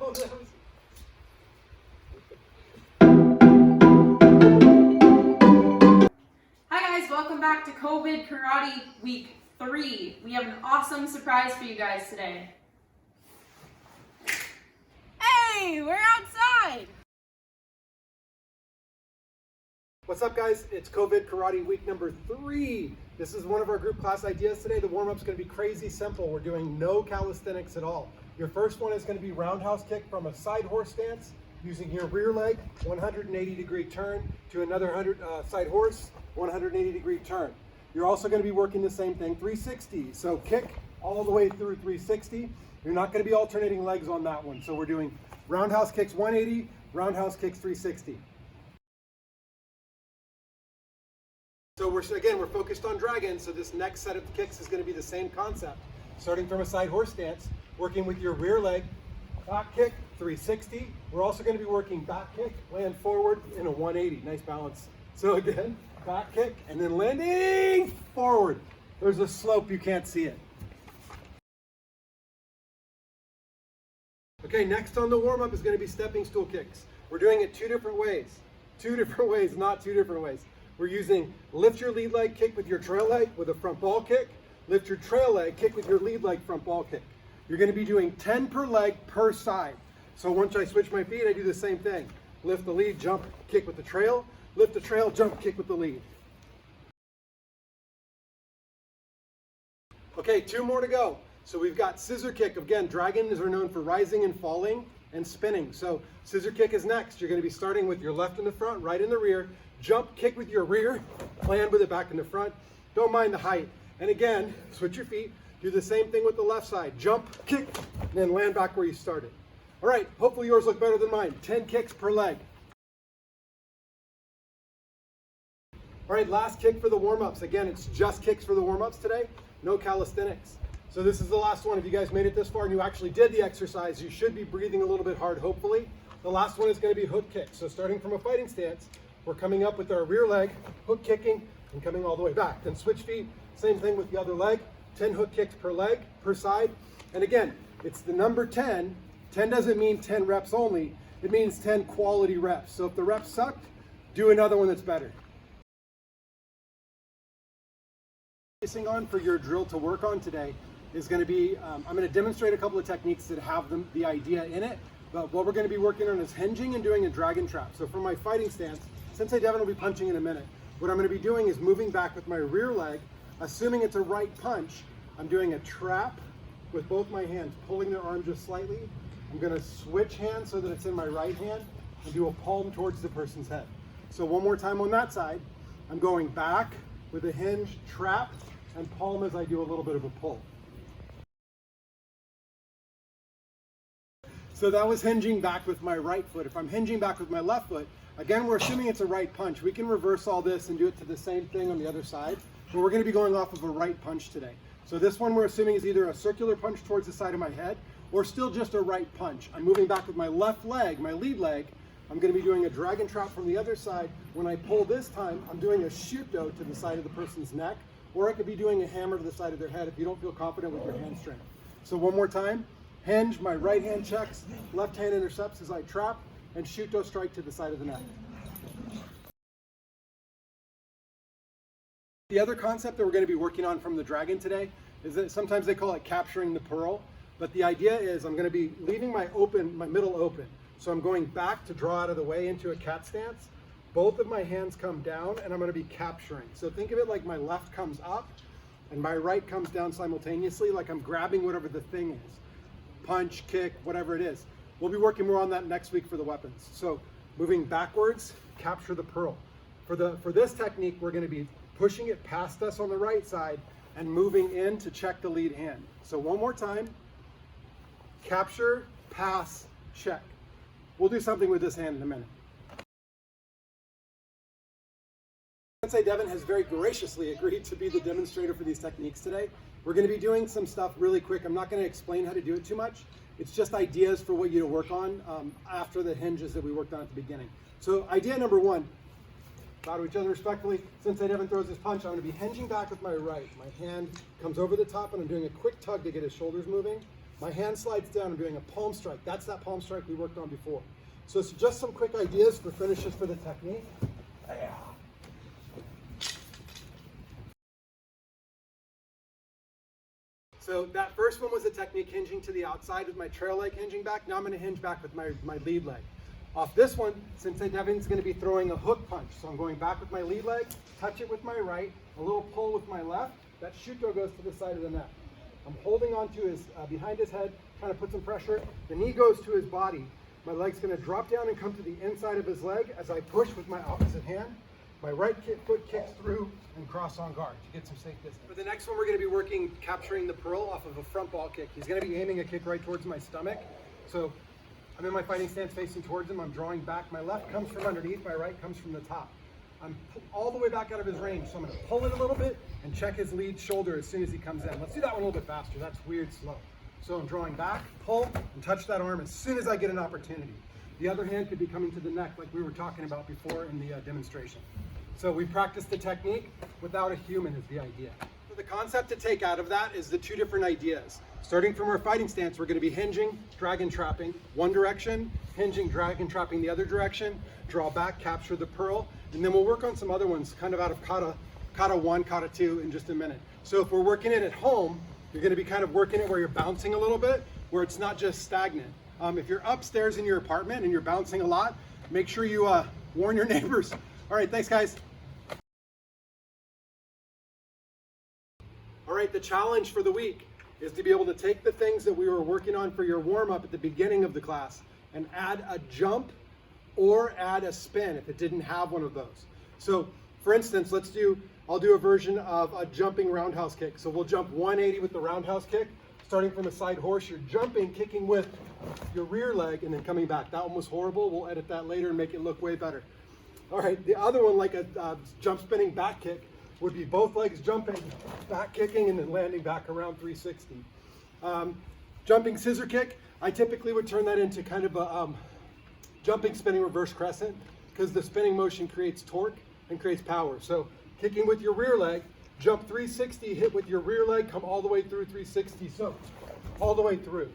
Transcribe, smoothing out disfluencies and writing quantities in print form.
Hi guys, welcome back to COVID Karate Week 3. We have an awesome surprise for you guys today. Hey, we're outside! What's up guys? It's COVID Karate Week number 3. This is one of our group class ideas today. The warm-up's going to be crazy simple. We're doing no calisthenics at all. Your first one is going to be roundhouse kick from a side horse stance using your rear leg, 180 degree turn to another side horse, 180 degree turn. You're also going to be working the same thing, 360. So kick all the way through 360. You're not going to be alternating legs on that one. So we're doing roundhouse kicks 180, roundhouse kicks 360. So we're focused on dragon, so this next set of kicks is going to be the same concept. Starting from a side horse stance, working with your rear leg, back kick, 360. We're also going to be working back kick, land forward in a 180, nice balance. So again, back kick, and then landing forward. There's a slope, you can't see it. Okay, next on the warm-up is going to be stepping stool kicks. We're doing it two different ways, not two different ways. We're using lift your lead leg, kick with your trail leg with a front ball kick, lift your trail leg, kick with your lead leg, front ball kick. You're going to be doing 10 per leg per side. So once I switch my feet, I do the same thing. Lift the lead, jump, kick with the trail, lift the trail, jump, kick with the lead. Okay, 2 more to go. So we've got scissor kick. Again, dragons are known for rising and falling and spinning. So scissor kick is next. You're going to be starting with your left in the front, right in the rear. Jump, kick with your rear, land with it back in the front. Don't mind the height. And again, switch your feet. Do the same thing with the left side. Jump, kick, and then land back where you started. All right, hopefully yours look better than mine. 10 kicks per leg. All right, last kick for the warm-ups. Again, it's just kicks for the warm-ups today. No calisthenics. So this is the last one. If you guys made it this far and you actually did the exercise, you should be breathing a little bit hard, hopefully. The last one is going to be hook kicks. So starting from a fighting stance, we're coming up with our rear leg, hook kicking, and coming all the way back. Then switch feet, same thing with the other leg, 10 hook kicks per leg, per side. And again, it's the number 10. 10 doesn't mean 10 reps only, it means 10 quality reps. So if the reps sucked, do another one that's better. Focusing on for your drill to work on today is going to be, I'm going to demonstrate a couple of techniques that have the idea in it, but what we're going to be working on is hinging and doing a dragon trap. So for my fighting stance, Sensei Devin will be punching in a minute. What I'm going to be doing is moving back with my rear leg, assuming it's a right punch. I'm doing a trap with both my hands, pulling their arm just slightly. I'm going to switch hands so that it's in my right hand and do a palm towards the person's head. So one more time on that side. I'm going back with a hinge, trap, and palm as I do a little bit of a pull. So that was hinging back with my right foot. If I'm hinging back with my left foot, again, we're assuming it's a right punch. We can reverse all this and do it to the same thing on the other side, but we're going to be going off of a right punch today. So this one we're assuming is either a circular punch towards the side of my head or still just a right punch. I'm moving back with my left leg, my lead leg. I'm going to be doing a dragon trap from the other side. When I pull this time, I'm doing a shuto to the side of the person's neck, or I could be doing a hammer to the side of their head if you don't feel confident with your hand strength. So one more time. Hinge, my right hand checks, left hand intercepts as I trap, and shuto strike to the side of the neck. The other concept that we're going to be working on from the dragon today is that sometimes they call it capturing the pearl, but the idea is I'm going to be leaving my middle open. So I'm going back to draw out of the way into a cat stance. Both of my hands come down and I'm going to be capturing. So think of it like my left comes up and my right comes down simultaneously, like I'm grabbing whatever the thing is. Punch, kick, whatever it is. We'll be working more on that next week for the weapons. So moving backwards, capture the pearl. For this technique, we're going to be pushing it past us on the right side and moving in to check the lead hand. So one more time, capture, pass, check. We'll do something with this hand in a minute. Sensei Devin has very graciously agreed to be the demonstrator for these techniques today. We're going to be doing some stuff really quick. I'm not going to explain how to do it too much. It's just ideas for what you to work on after the hinges that we worked on at the beginning. So idea number 1, bow to each other respectfully. Sensei Devin throws his punch. I'm going to be hinging back with my right. My hand comes over the top and I'm doing a quick tug to get his shoulders moving. My hand slides down, I'm doing a palm strike. That's that palm strike we worked on before. So it's just some quick ideas for finishes for the technique. Yeah. So that first one was a technique hinging to the outside with my trail leg hinging back. Now I'm going to hinge back with my lead leg. Off this one, since Devin's going to be throwing a hook punch, so I'm going back with my lead leg, touch it with my right, a little pull with my left. That shuto goes to the side of the neck. I'm holding onto his, behind his head, trying to put some pressure. The knee goes to his body. My leg's going to drop down and come to the inside of his leg as I push with my opposite hand. My right foot kicks through and cross on guard to get some safe distance. For the next one, we're going to be working capturing the pearl off of a front ball kick. He's going to be aiming a kick right towards my stomach. So I'm in my fighting stance facing towards him. I'm drawing back. My left comes from underneath. My right comes from the top. I'm all the way back out of his range. So I'm going to pull it a little bit and check his lead shoulder as soon as he comes in. Let's do that one a little bit faster. That's weird slow. So I'm drawing back, pull, and touch that arm as soon as I get an opportunity. The other hand could be coming to the neck like we were talking about before in the demonstration. So we practice the technique without a human is the idea. So the concept to take out of that is the two different ideas. Starting from our fighting stance, we're going to be hinging, dragon trapping one direction, hinging, dragon trapping the other direction, draw back, capture the pearl, and then we'll work on some other ones kind of out of kata 1, kata 2 in just a minute. So if we're working it at home, you're going to be kind of working it where you're bouncing a little bit, where it's not just stagnant. If you're upstairs in your apartment and you're bouncing a lot, make sure you warn your neighbors. All right, thanks guys. All right, the challenge for the week is to be able to take the things that we were working on for your warm-up at the beginning of the class and add a jump or add a spin if it didn't have one of those. So for instance, I'll do a version of a jumping roundhouse kick. So we'll jump 180 with the roundhouse kick, starting from a side horse. You're jumping, kicking with your rear leg and then coming back. That one was horrible. We'll edit that later and make it look way better. All right, the other one, like a jump spinning back kick, would be both legs jumping, back kicking, and then landing back around 360. Jumping scissor kick, I typically would turn that into kind of a jumping spinning reverse crescent because the spinning motion creates torque and creates power. So kicking with your rear leg, jump 360, hit with your rear leg, come all the way through 360. So all the way through.